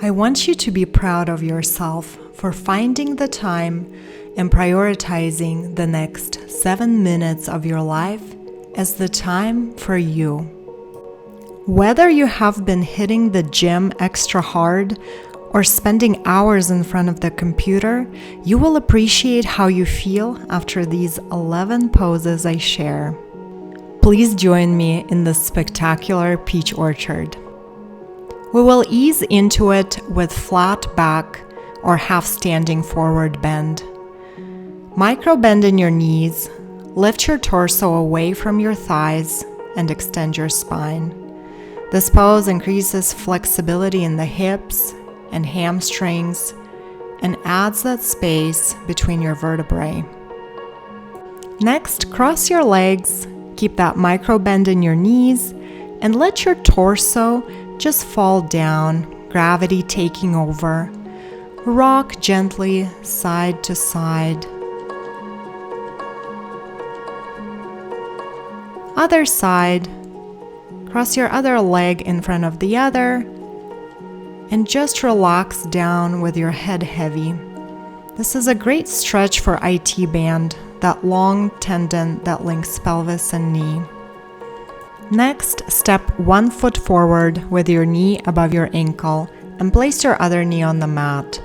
I want you to be proud of yourself for finding the time and prioritizing the next 7 minutes of your life as the time for you. Whether you have been hitting the gym extra hard or spending hours in front of the computer, you will appreciate how you feel after these 11 poses I share. Please join me in this spectacular peach orchard. We will ease into it with flat back or half standing forward bend. Micro bend in your knees, lift your torso away from your thighs, and extend your spine. This pose increases flexibility in the hips and hamstrings and adds that space between your vertebrae. Next, cross your legs, keep that micro bend in your knees, and let your torso just fall down, gravity taking over. Rock gently side to side. Other side. Cross your other leg in front of the other and just relax down with your head heavy. This is a great stretch for IT band, that long tendon that links pelvis and knee. Next, step one foot forward with your knee above your ankle and place your other knee on the mat.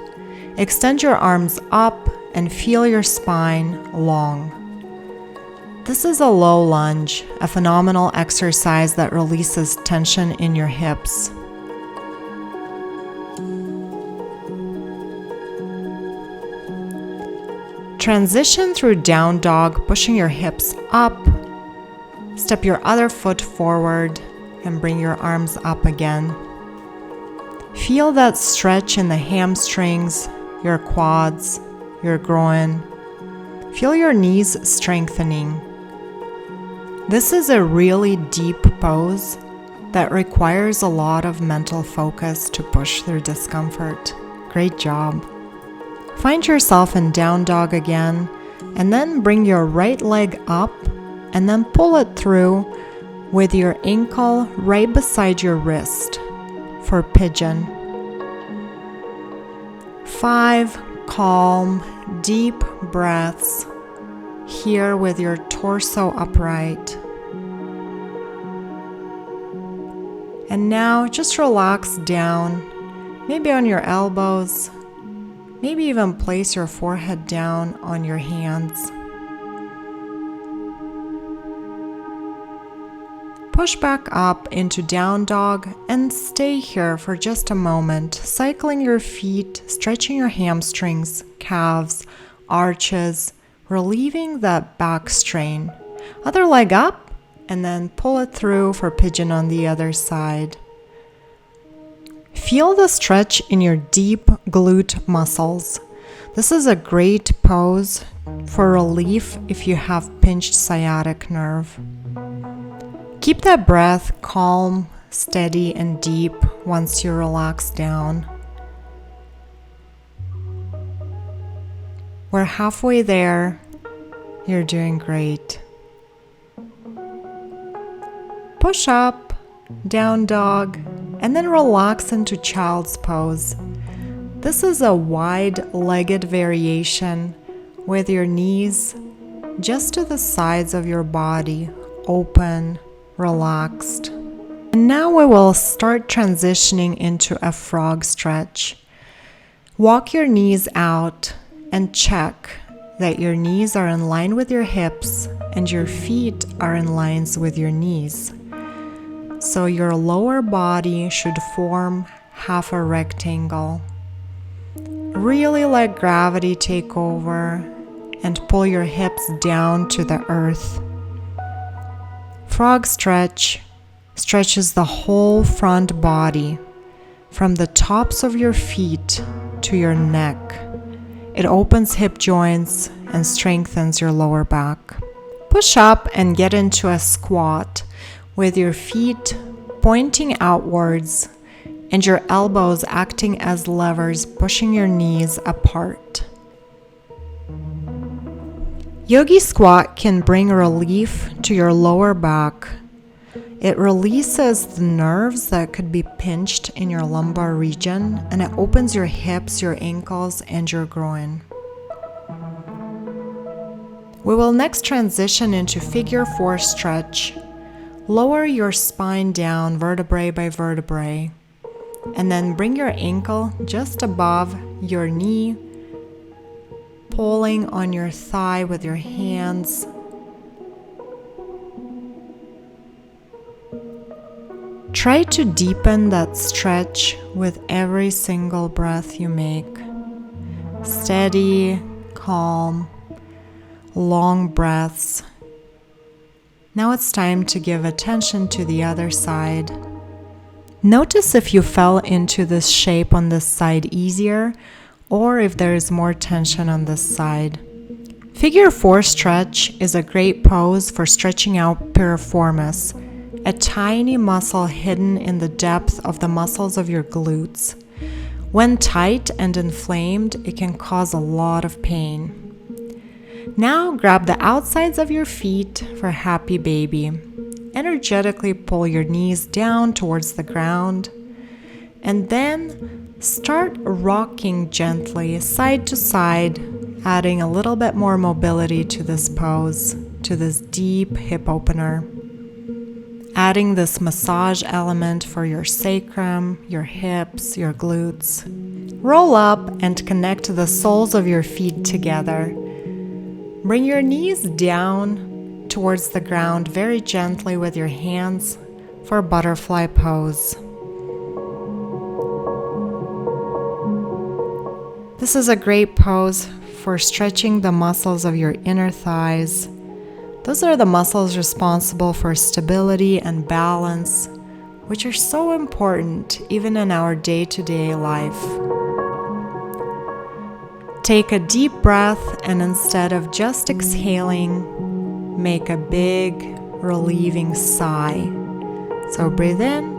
Extend your arms up and feel your spine long. This is a low lunge, a phenomenal exercise that releases tension in your hips. Transition through down dog, pushing your hips up. Step your other foot forward and bring your arms up again. Feel that stretch in the hamstrings, your quads, your groin. Feel your knees strengthening. This is a really deep pose that requires a lot of mental focus to push through discomfort. Great job. Find yourself in down dog again, and then bring your right leg up and then pull it through with your ankle right beside your wrist for pigeon. 5 calm, deep breaths here with your torso upright. And now just relax down, maybe on your elbows, maybe even place your forehead down on your hands. Push back up into down dog and stay here for just a moment, cycling your feet, stretching your hamstrings, calves, arches, relieving that back strain. Other leg up and then pull it through for pigeon on the other side. Feel the stretch in your deep glute muscles. This is a great pose for relief if you have pinched sciatic nerve. Keep that breath calm, steady, and deep once you relax down. We're halfway there. You're doing great. Push up, down dog, and then relax into child's pose. This is a wide-legged variation with your knees just to the sides of your body, open, relaxed. And now we will start transitioning into a frog stretch. Walk your knees out and check that your knees are in line with your hips and your feet are in lines with your knees. So your lower body should form half a rectangle. Really let gravity take over and pull your hips down to the earth. Frog stretch stretches the whole front body from the tops of your feet to your neck. It opens hip joints and strengthens your lower back. Push up and get into a squat with your feet pointing outwards and your elbows acting as levers, pushing your knees apart. Yogi squat can bring relief to your lower back. It releases the nerves that could be pinched in your lumbar region, and it opens your hips, your ankles, and your groin. We will next transition into figure 4 stretch. Lower your spine down vertebrae by vertebrae, and then bring your ankle just above your knee, pulling on your thigh with your hands. Try to deepen that stretch with every single breath you make. Steady, calm, long breaths. Now it's time to give attention to the other side. Notice if you fell into this shape on this side easier, or if there is more tension on this side. Figure 4 stretch is a great pose for stretching out piriformis, a tiny muscle hidden in the depth of the muscles of your glutes. When tight and inflamed, it can cause a lot of pain. Now grab the outsides of your feet for happy baby. Energetically pull your knees down towards the ground, and then start rocking gently side to side, adding a little bit more mobility to this pose, to this deep hip opener. Adding this massage element for your sacrum, your hips, your glutes. Roll up and connect the soles of your feet together. Bring your knees down towards the ground very gently with your hands for butterfly pose. This is a great pose for stretching the muscles of your inner thighs. Those are the muscles responsible for stability and balance, which are so important even in our day-to-day life. Take a deep breath, and instead of just exhaling, make a big, relieving sigh. So breathe in,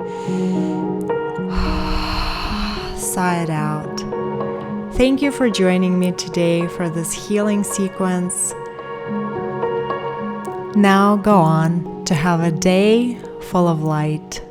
sigh it out. Thank you for joining me today for this healing sequence. Now go on to have a day full of light.